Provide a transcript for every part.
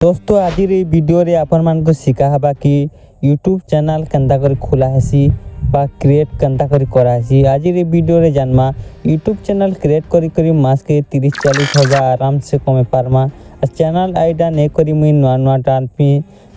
दोस्तों आज वीडियो रे आपण मान को सिखा हबा कि यूट्यूब चैनल केंता कर खोला हेसी बा क्रिएट केंता कर करा हेसी। आज वीडियो रे जानमा यूट्यूब चैनल क्रिएट करी करी मास के 30-40 हजार आराम से कमे पारमा। चैनल आईडा ने करी मुई नुआ नुआ टापी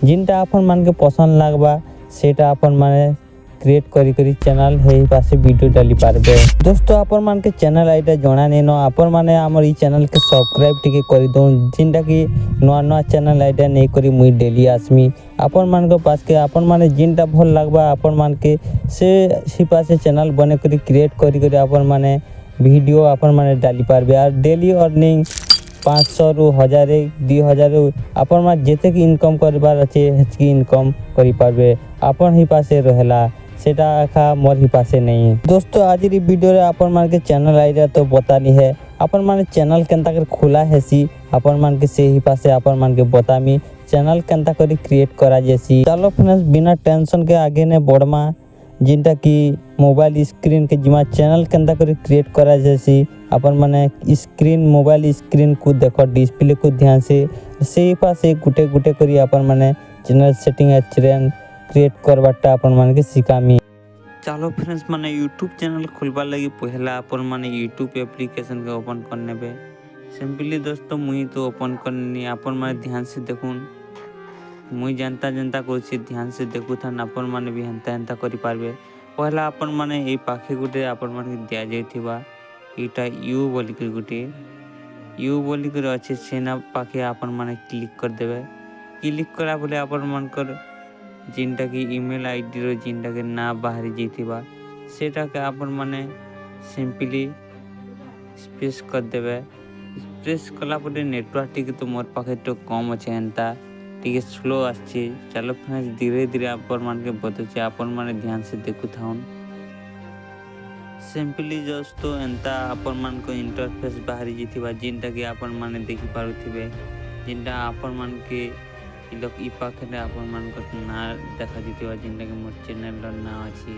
जिनटा आपण मान के पसंद लागबा सेटा आपण माने क्रिएट करी करी चैनल हे पासे वीडियो डाली पारबे। दोस्तों आपण मान के चैनल आईडा जणा ने न आपण माने हमर ई चैनल के सब्सक्राइब टिके करी दो जिनटा कि नुआ नुआ चैनल आईडा नहीं करी मुई डेली आसमी आपण मान के पास के आपण माने जिनटा भल लागबा आपण मान के से पासे चैनल बने करी क्रिएट करी करी आपण माने वीडियो आपण माने डाली पारबे। और डेली अर्निंग 500 रु 1000 2000 आपण मान जेते की इनकम करबार अछि हेचकी इनकम करी पारबे आपण ही पासे रहेला सेटा आखा मोर ही पासे नहीं। दोस्तों आज वीडियो रे आपण मान के चैनल आईडा तो बतानी है आपण मान चैनल केंता कर खोला हेसी आपण मान के से ही पासे आपण मान के बतामी चैनल केंता करी क्रिएट करा जेसी। चलो फ्रेंड्स बिना टेंशन के आगे ने बढ़मा जिनटा कि मोबाइल स्क्रीन के जिमा चैनल केंता करी क्रिएट करा जेसी अपन माने स्क्रीन मोबाइल स्क्रीन को देखो डिस्प्ले को ध्यान से ही पासे गुटे गुटे करी अपन माने चैनल सेटिंग एचरेन क्रिएट करबाटा अपन मान के सिखामी। चलो फ्रेंड्स माने यूट्यूब चैनल खोलबा लगी पहला अपन माने यूट्यूब एप्लीकेशन के ओपन करने बे सिंपली। दोस्तों मुई तो ओपन करनी अपन माने ध्यान से देखुन मुई जनता जनता कोसी ध्यान से देखु थान अपन माने भी हंता हंता करि पारबे। पहला अपन माने ए पाखे गुटे अपन माने दिया जाइथिबा इटा यू बोली के गुटे यू बोली के अछि सेना पाखे अपन माने क्लिक कर देबे। क्लिक करा बोले अपन मान कर जिनटा की ईमेल आईडी रो जिनटा के ना बाहरी जइथिबा सेटा के अपन माने सिंपली स्पेस कर देबे। स्पेस कला परे नेटवर्क टिके तो मोर पाखे तो कम अछि एंता टिके स्लो आछि। चलो फ्रेंड्स धीरे धीरे अपन मान के बतुचे अपन माने ध्यान से देखु थाउन सिंपली दोस्तों एंता अपन मान को इंटरफेस बाहरी जइथिबा जिनटा के अपन माने देखि पारुथिबे जिनटा अपन मान के लोग ई पाखे ने अपन मान को ना देखा जइथिबा जिनटा के मोर चैनल रो ना अछि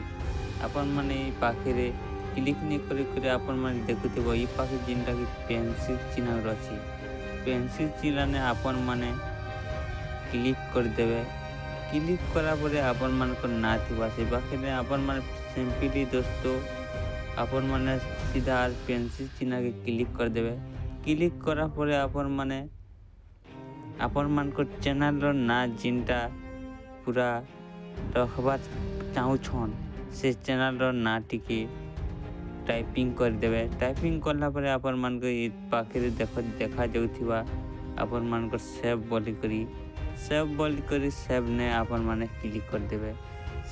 अपन माने ई पाखे रे क्लिक नि करे करे अपन माने देखुथिबो ई पाखे जिनटा के पेंसिल चिन्ह रो अछि पेंसिल चिन्ह ने अपन माने क्लिक कर देबे। क्लिक करा परे अपन मान को ना थिबा से पाखे ने अपन माने सिंपली दोस्तों अपन माने सीधा पेंसिल चिन्ह के क्लिक कर देबे। क्लिक करा परे अपन माने अपन मान को चैनल रो ना जिनटा पूरा रखबा चाहू छन से चैनल रो ना टिके टाइपिंग कर देबे। टाइपिंग करला परे अपन मान को ई पाखे देखा जाउथिबा अपन मान को सेव बोली करी सेव ने अपन माने क्लिक कर देबे।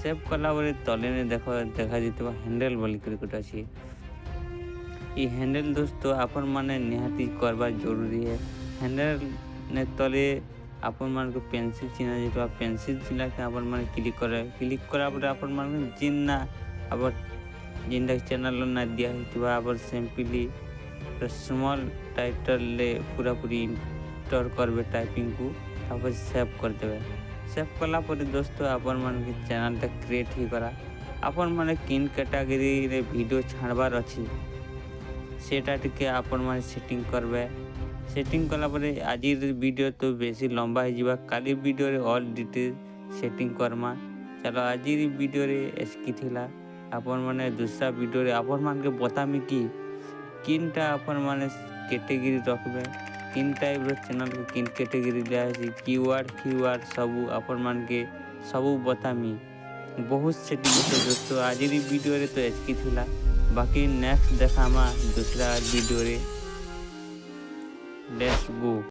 सेव कला परे तले ने देखा जइतबा हैंडल बोली करी कुछ अछि ई हैंडल दोस्तों अपन माने निहाती करबा जरूरी है। हैंडल ने तले अपन मान को पेंसिल चिन्ह जइतबा पेंसिल चिन्ह के अपन माने क्लिक करा परे अपन मान जिन्ना अब जिनटा चैनल ना दिया हितबा अब सिंपली स्मॉल टाइटल ले पूरा पूरी इंटर करबे टाइपिंग को तापर सेव कर देबे। सेव कला परे दोस्तों अपन मान के चैनल ता क्रिएट ही करा अपन माने किन कैटेगरी रे वीडियो छाड़बार अछि सेटा टिके अपन माने सेटिंग करबे। सेटिंग कला परे आज वीडियो तो बेसी लंबा हो जिबा काली वीडियो रे ऑल डिटेल सेटिंग करमा। चलो आज वीडियो रे एसकी थिला अपन माने दूसरा वीडियो रे अपन मान के बतामी कि किनटा अपन माने कैटेगरी रखबे किन टाइप रो चैनल को किन कैटेगरी ले आसी कीवर्ड सब अपन मान के सब बतामी बहुत सेटिंग तो दोस्तों आज वीडियो रे तो एसकी थिला बाकी नेक्स्ट देखामा दूसरा वीडियो रे लेट्स गो।